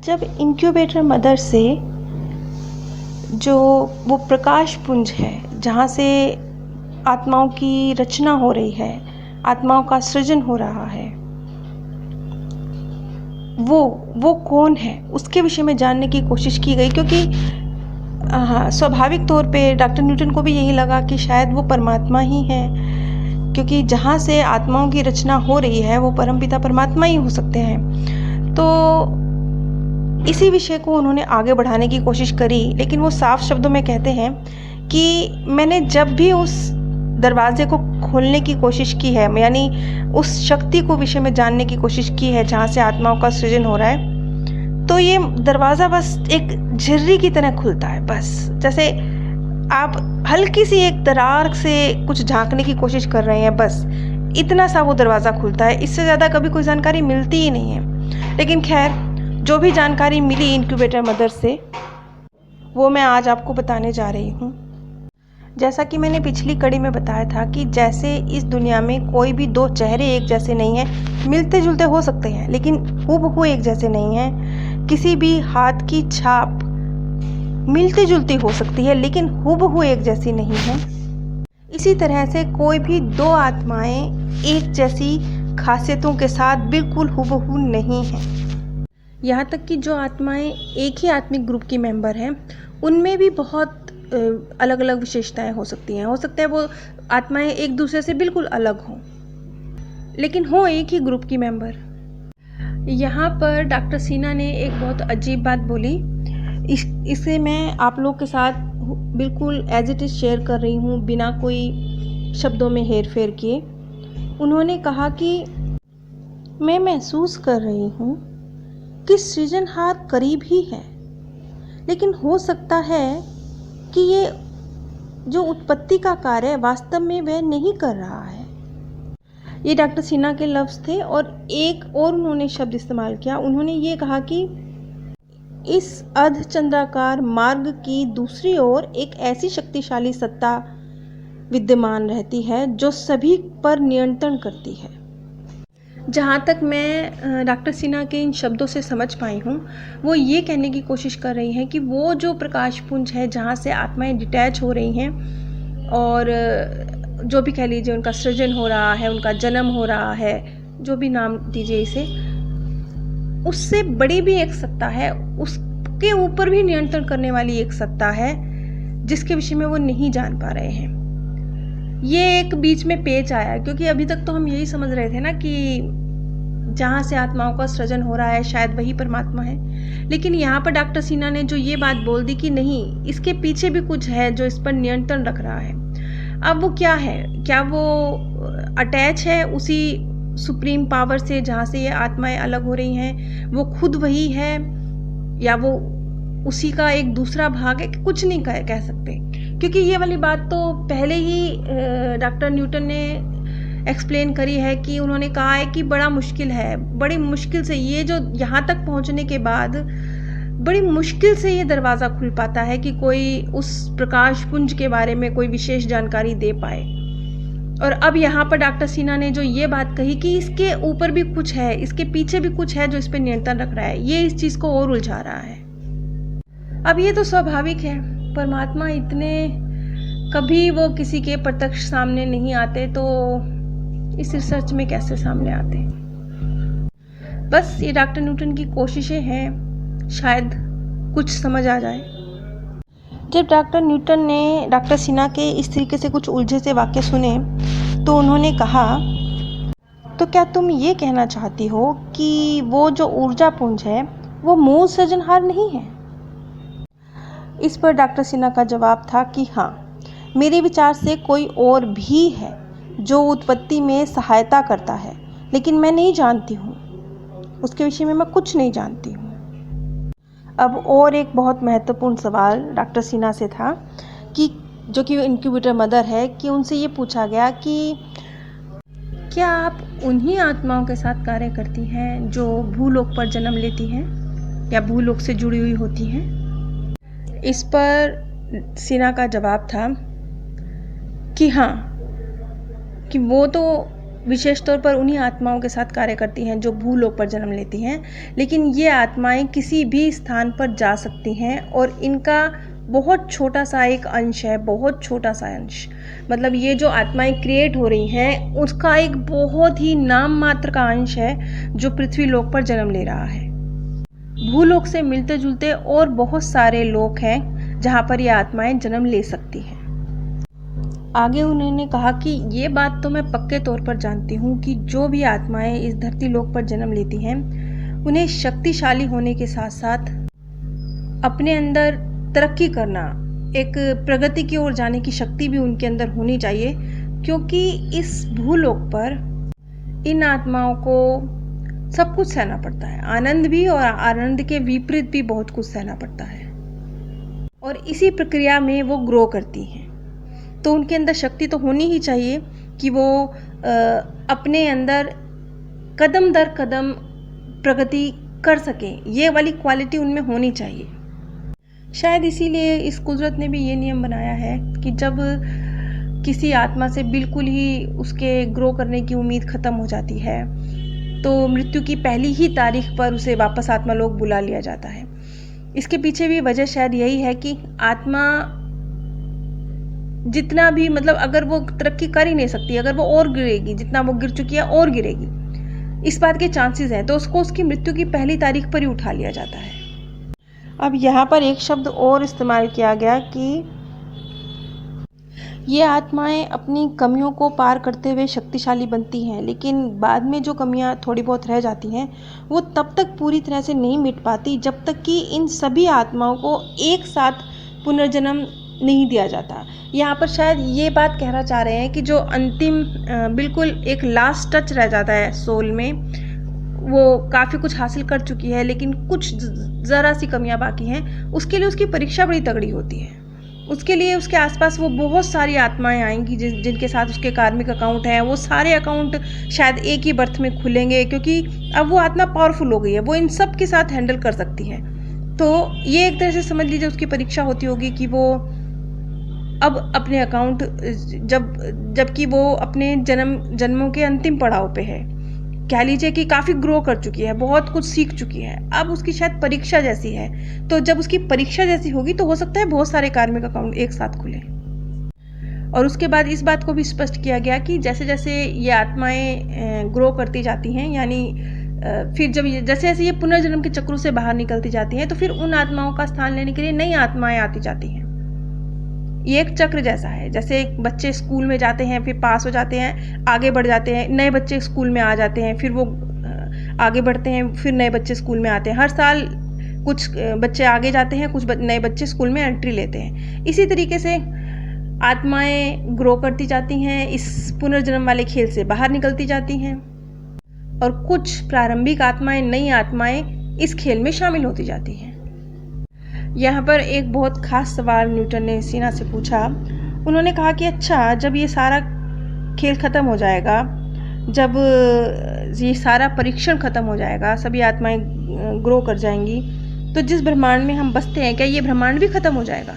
जब incubator mother से जो वो प्रकाश पुंज है जहाँ से आत्माओं की रचना हो रही है, आत्माओं का सृजन हो रहा है, वो कौन है उसके विषय में जानने की कोशिश की गई। क्योंकि स्वाभाविक तौर पे डॉक्टर न्यूटन को भी यही लगा कि शायद वो परमात्मा ही है, क्योंकि जहाँ से आत्माओं की रचना हो रही है वो परमपिता परमात्मा ही हो सकते हैं। तो इसी विषय को उन्होंने आगे बढ़ाने की कोशिश करी, लेकिन वो साफ शब्दों में कहते हैं कि मैंने जब भी उस दरवाजे को खोलने की कोशिश की है, यानी उस शक्ति को विषय में जानने की कोशिश की है जहाँ से आत्माओं का सृजन हो रहा है, तो ये दरवाज़ा बस एक झिर्री की तरह खुलता है। बस जैसे आप हल्की सी एक दरार से कुछ झांकने की कोशिश कर रहे हैं, बस इतना सा वो दरवाज़ा खुलता है। इससे ज़्यादा कभी कोई जानकारी मिलती ही नहीं है। लेकिन खैर, जो भी जानकारी मिली इंक्यूबेटर मदर से वो मैं आज आपको बताने जा रही हूँ। जैसा कि मैंने पिछली कड़ी में बताया था कि जैसे इस दुनिया में कोई भी दो चेहरे एक जैसे नहीं हैं, मिलते जुलते हो सकते हैं लेकिन हूबहू एक जैसे नहीं हैं। किसी भी हाथ की छाप मिलती जुलती हो सकती है लेकिन हूबहू एक जैसी नहीं है। इसी तरह से कोई भी दो आत्माएं एक जैसी खासियतों के साथ बिल्कुल हूबहू नहीं हैं। यहाँ तक कि जो आत्माएं एक ही आत्मिक ग्रुप की मेंबर हैं, उनमें भी बहुत अलग अलग विशेषताएं हो सकती हैं। हो सकता है वो आत्माएं एक दूसरे से बिल्कुल अलग हों लेकिन हो एक ही ग्रुप की मेंबर। यहाँ पर डॉक्टर सीना ने एक बहुत अजीब बात बोली। इसे मैं आप लोग के साथ बिल्कुल एज इट इज़ शेयर कर रही हूँ, बिना कोई शब्दों में हेर फेर किए। उन्होंने कहा कि मैं महसूस कर रही हूँ कि सृजनहार करीब ही है, लेकिन हो सकता है कि ये जो उत्पत्ति का कार्य वास्तव में वह नहीं कर रहा है। ये डॉक्टर सिन्हा के लफ्ज़ थे। और एक और उन्होंने शब्द इस्तेमाल किया। उन्होंने ये कहा कि इस अर्धचंद्राकार मार्ग की दूसरी ओर एक ऐसी शक्तिशाली सत्ता विद्यमान रहती है जो सभी पर नियंत्रण करती है। जहाँ तक मैं डॉक्टर सिन्हा के इन शब्दों से समझ पाई हूँ, वो ये कहने की कोशिश कर रही हैं कि वो जो प्रकाश पुंज है जहाँ से आत्माएं डिटैच हो रही हैं और जो भी कह लीजिए उनका सृजन हो रहा है, उनका जन्म हो रहा है, जो भी नाम दीजिए इसे, उससे बड़ी भी एक सत्ता है, उसके ऊपर भी नियंत्रण करने वाली एक सत्ता है जिसके विषय में वो नहीं जान पा रहे हैं। ये एक बीच में पेच आया क्योंकि अभी तक तो हम यही समझ रहे थे ना कि जहाँ से आत्माओं का सृजन हो रहा है शायद वही परमात्मा है। लेकिन यहाँ पर डॉक्टर सिन्हा ने जो ये बात बोल दी कि नहीं, इसके पीछे भी कुछ है जो इस पर नियंत्रण रख रहा है। अब वो क्या है? क्या वो अटैच है उसी सुप्रीम पावर से जहाँ से ये आत्माएं अलग हो रही हैं? वो खुद वही है या वो उसी का एक दूसरा भाग है? कुछ नहीं कह सकते, क्योंकि ये वाली बात तो पहले ही डॉक्टर न्यूटन ने एक्सप्लेन करी है कि उन्होंने कहा है कि बड़ा मुश्किल है, बड़ी मुश्किल से ये जो यहाँ तक पहुँचने के बाद बड़ी मुश्किल से ये दरवाज़ा खुल पाता है कि कोई उस प्रकाश पुंज के बारे में कोई विशेष जानकारी दे पाए। और अब यहाँ पर डॉक्टर सिन्हा ने जो ये बात कही कि इसके ऊपर भी कुछ है, इसके पीछे भी कुछ है जो इस पर नियंत्रण रख रहा है, ये इस चीज़ को और उलझा रहा है। अब ये तो स्वाभाविक है, परमात्मा इतने कभी वो किसी के प्रत्यक्ष सामने नहीं आते, तो इस रिसर्च में कैसे सामने आते? बस ये डॉक्टर न्यूटन की कोशिशें हैं, शायद कुछ समझ आ जाए। जब डॉक्टर न्यूटन ने डॉक्टर सिन्हा के इस तरीके से कुछ उलझे से वाक्य सुने तो उन्होंने कहा, तो क्या तुम ये कहना चाहती हो कि वो जो ऊर्जा पुंज है वो मूल सृजनहार नहीं है? इस पर डॉक्टर सिन्हा का जवाब था कि हाँ, मेरे विचार से कोई और भी है जो उत्पत्ति में सहायता करता है, लेकिन मैं नहीं जानती हूँ, उसके विषय में मैं कुछ नहीं जानती हूँ। अब और एक बहुत महत्वपूर्ण सवाल डॉक्टर सिन्हा से था कि जो कि इंक्यूबेटर मदर है, कि उनसे ये पूछा गया कि क्या आप उन्हीं आत्माओं के साथ कार्य करती हैं जो भूलोक पर जन्म लेती हैं या भूलोक से जुड़ी हुई होती हैं? इस पर सिन्हा का जवाब था कि हाँ, कि वो तो विशेष तौर पर उन्हीं आत्माओं के साथ कार्य करती हैं जो भूलोक पर जन्म लेती हैं, लेकिन ये आत्माएं किसी भी स्थान पर जा सकती हैं और इनका बहुत छोटा सा एक अंश है, बहुत छोटा सा अंश, मतलब ये जो आत्माएं क्रिएट हो रही हैं उसका एक बहुत ही नाम मात्र का अंश है जो पृथ्वी लोक पर जन्म ले रहा है। भूलोक से मिलते जुलते और बहुत सारे लोक हैं जहाँ पर ये आत्माएं जन्म ले सकती हैं। आगे उन्होंने कहा कि ये बात तो मैं पक्के तौर पर जानती हूँ कि जो भी आत्माएं इस धरती लोक पर जन्म लेती हैं उन्हें शक्तिशाली होने के साथ साथ अपने अंदर तरक्की करना, एक प्रगति की ओर जाने की शक्ति भी उनके अंदर होनी चाहिए, क्योंकि इस भूलोक पर इन आत्माओं को सब कुछ सहना पड़ता है, आनंद भी और आनंद के विपरीत भी बहुत कुछ सहना पड़ता है, और इसी प्रक्रिया में वो ग्रो करती हैं। तो उनके अंदर शक्ति तो होनी ही चाहिए कि वो अपने अंदर कदम दर कदम प्रगति कर सकें, ये वाली क्वालिटी उनमें होनी चाहिए। शायद इसीलिए इस कुदरत ने भी ये नियम बनाया है कि जब किसी आत्मा से बिल्कुल ही उसके ग्रो करने की उम्मीद ख़त्म हो जाती है तो मृत्यु की पहली ही तारीख पर उसे वापस आत्मा लोक बुला लिया जाता है। इसके पीछे भी वजह शायद यही है कि आत्मा जितना भी, मतलब अगर वो तरक्की कर ही नहीं सकती, अगर वो और गिरेगी, जितना वो गिर चुकी है और गिरेगी, इस बात के चांसेस हैं, तो उसको उसकी मृत्यु की पहली तारीख पर ही उठा लिया जाता है। अब यहाँ पर एक शब्द और इस्तेमाल किया गया कि ये आत्माएं अपनी कमियों को पार करते हुए शक्तिशाली बनती हैं, लेकिन बाद में जो कमियां थोड़ी बहुत रह जाती हैं वो तब तक पूरी तरह से नहीं मिट पाती जब तक कि इन सभी आत्माओं को एक साथ पुनर्जन्म नहीं दिया जाता। यहाँ पर शायद ये बात कहना चाह रहे हैं कि जो अंतिम बिल्कुल एक लास्ट टच रह जाता है सोल में, वो काफ़ी कुछ हासिल कर चुकी है लेकिन कुछ ज़रा सी कमियां बाकी हैं, उसके लिए उसकी परीक्षा बड़ी तगड़ी होती है। उसके लिए उसके आसपास वो बहुत सारी आत्माएं आएंगी जिनके साथ उसके कार्मिक अकाउंट हैं, वो सारे अकाउंट शायद एक ही बर्थ में खुलेंगे, क्योंकि अब वो आत्मा पावरफुल हो गई है, वो इन सब के साथ हैंडल कर सकती है। तो ये एक तरह से समझ लीजिए उसकी परीक्षा होती होगी कि वो अब अपने अकाउंट जबकि वो अपने जन्मों के अंतिम पड़ाव पे है, कह लीजिए कि काफ़ी ग्रो कर चुकी है, बहुत कुछ सीख चुकी है, अब उसकी शायद परीक्षा जैसी है। तो जब उसकी परीक्षा जैसी होगी तो हो सकता है बहुत सारे कार्मिक अकाउंट एक साथ खुले। और उसके बाद इस बात को भी स्पष्ट किया गया कि जैसे जैसे ये आत्माएं ग्रो करती जाती हैं, यानी फिर जब जैसे जैसे ये पुनर्जन्म के चक्रों से बाहर निकलती जाती हैं तो फिर उन आत्माओं का स्थान लेने के लिए नई आत्माएं आती जाती हैं। ये एक चक्र जैसा है, जैसे बच्चे स्कूल में जाते हैं, फिर पास हो जाते हैं, आगे बढ़ जाते हैं, नए बच्चे स्कूल में आ जाते हैं, फिर वो आगे बढ़ते हैं, फिर नए बच्चे स्कूल में आते हैं। हर साल कुछ बच्चे आगे जाते हैं, कुछ नए बच्चे स्कूल में एंट्री लेते हैं। इसी तरीके से आत्माएं ग्रो करती जाती हैं, इस पुनर्जन्म वाले खेल से बाहर निकलती जाती हैं, और कुछ प्रारंभिक आत्माएं, नई आत्माएं इस खेल में शामिल होती जाती हैं। यहाँ पर एक बहुत ख़ास सवाल न्यूटन ने सीना से पूछा। उन्होंने कहा कि अच्छा, जब ये सारा खेल ख़त्म हो जाएगा, जब ये सारा परीक्षण ख़त्म हो जाएगा, सभी आत्माएं ग्रो कर जाएंगी, तो जिस ब्रह्मांड में हम बसते हैं क्या ये ब्रह्मांड भी ख़त्म हो जाएगा?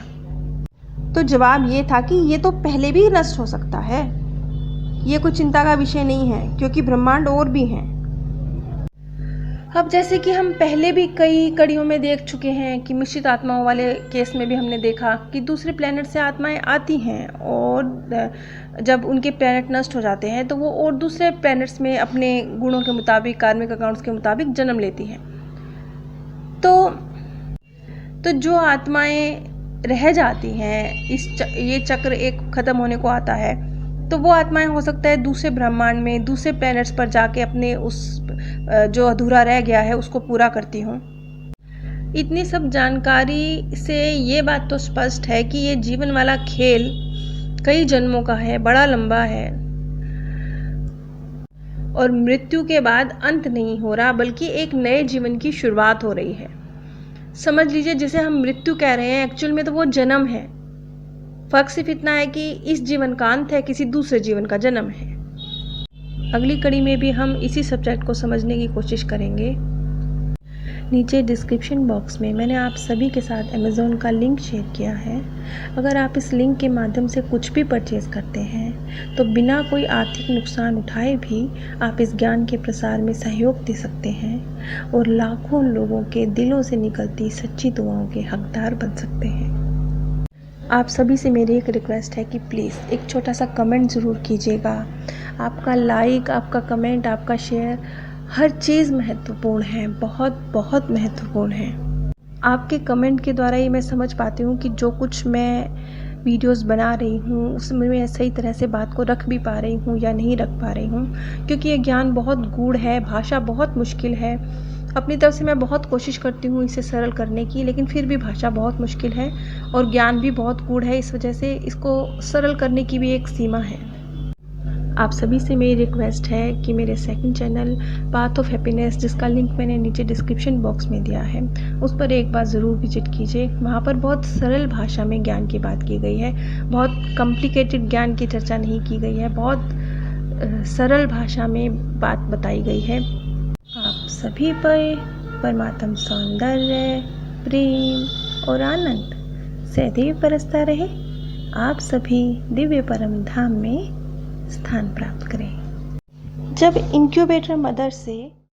तो जवाब ये था कि ये तो पहले भी नष्ट हो सकता है, ये कोई चिंता का विषय नहीं है, क्योंकि ब्रह्मांड और भी हैं। अब जैसे कि हम पहले भी कई कड़ियों में देख चुके हैं कि मिश्रित आत्माओं वाले केस में भी हमने देखा कि दूसरे प्लैनेट से आत्माएं आती हैं, और जब उनके प्लैनेट नष्ट हो जाते हैं तो वो और दूसरे प्लैनेट्स में अपने गुणों के मुताबिक, कार्मिक अकाउंट्स के मुताबिक जन्म लेती हैं। तो जो आत्माएं रह जाती हैं, ये चक्र एक ख़त्म होने को आता है, तो वो आत्माएं हो सकता है दूसरे ब्रह्मांड में, दूसरे प्लैनेट्स पर जाके अपने उस जो अधूरा रह गया है उसको पूरा करती हूँ। इतनी सब जानकारी से ये बात तो स्पष्ट है कि ये जीवन वाला खेल कई जन्मों का है, बड़ा लंबा है, और मृत्यु के बाद अंत नहीं हो रहा, बल्कि एक नए जीवन की शुरुआत हो रही है। समझ लीजिए जिसे हम मृत्यु कह रहे हैं, एक्चुअल में तो वो जन्म है। फर्क सिर्फ इतना है कि इस जीवन का अंत है, किसी दूसरे जीवन का जन्म है। अगली कड़ी में भी हम इसी सब्जेक्ट को समझने की कोशिश करेंगे। नीचे डिस्क्रिप्शन बॉक्स में मैंने आप सभी के साथ अमेज़ॉन का लिंक शेयर किया है। अगर आप इस लिंक के माध्यम से कुछ भी परचेज़ करते हैं तो बिना कोई आर्थिक नुकसान उठाए भी आप इस ज्ञान के प्रसार में सहयोग दे सकते हैं और लाखों लोगों के दिलों से निकलती सच्ची दुआओं के हकदार बन सकते हैं। आप सभी से मेरी एक रिक्वेस्ट है कि प्लीज़ एक छोटा सा कमेंट ज़रूर कीजिएगा। आपका लाइक, आपका कमेंट, आपका शेयर हर चीज़ महत्वपूर्ण है, बहुत बहुत महत्वपूर्ण है। आपके कमेंट के द्वारा ही मैं समझ पाती हूँ कि जो कुछ मैं वीडियोस बना रही हूँ उसमें मैं सही तरह से बात को रख भी पा रही हूँ या नहीं रख पा रही हूँ, क्योंकि ये ज्ञान बहुत गूढ़ है, भाषा बहुत मुश्किल है। अपनी तरफ से मैं बहुत कोशिश करती हूँ इसे सरल करने की, लेकिन फिर भी भाषा बहुत मुश्किल है और ज्ञान भी बहुत गूढ़ है। इस वजह से इसको सरल करने की भी एक सीमा है। आप सभी से मेरी रिक्वेस्ट है कि मेरे second channel path of happiness, जिसका लिंक मैंने नीचे डिस्क्रिप्शन बॉक्स में दिया है, उस पर एक बार ज़रूर विजिट कीजिए। वहाँ पर बहुत सरल भाषा में ज्ञान की बात की गई है, बहुत कॉम्प्लिकेटेड ज्ञान की चर्चा नहीं की गई है, बहुत सरल भाषा में बात बताई गई है। आप सभी पर परमात्म सौंदर्य, प्रेम और आनंद सदैव बरसता रहे। आप सभी दिव्य परम धाम में स्थान प्राप्त करें। जब इंक्यूबेटर मदर से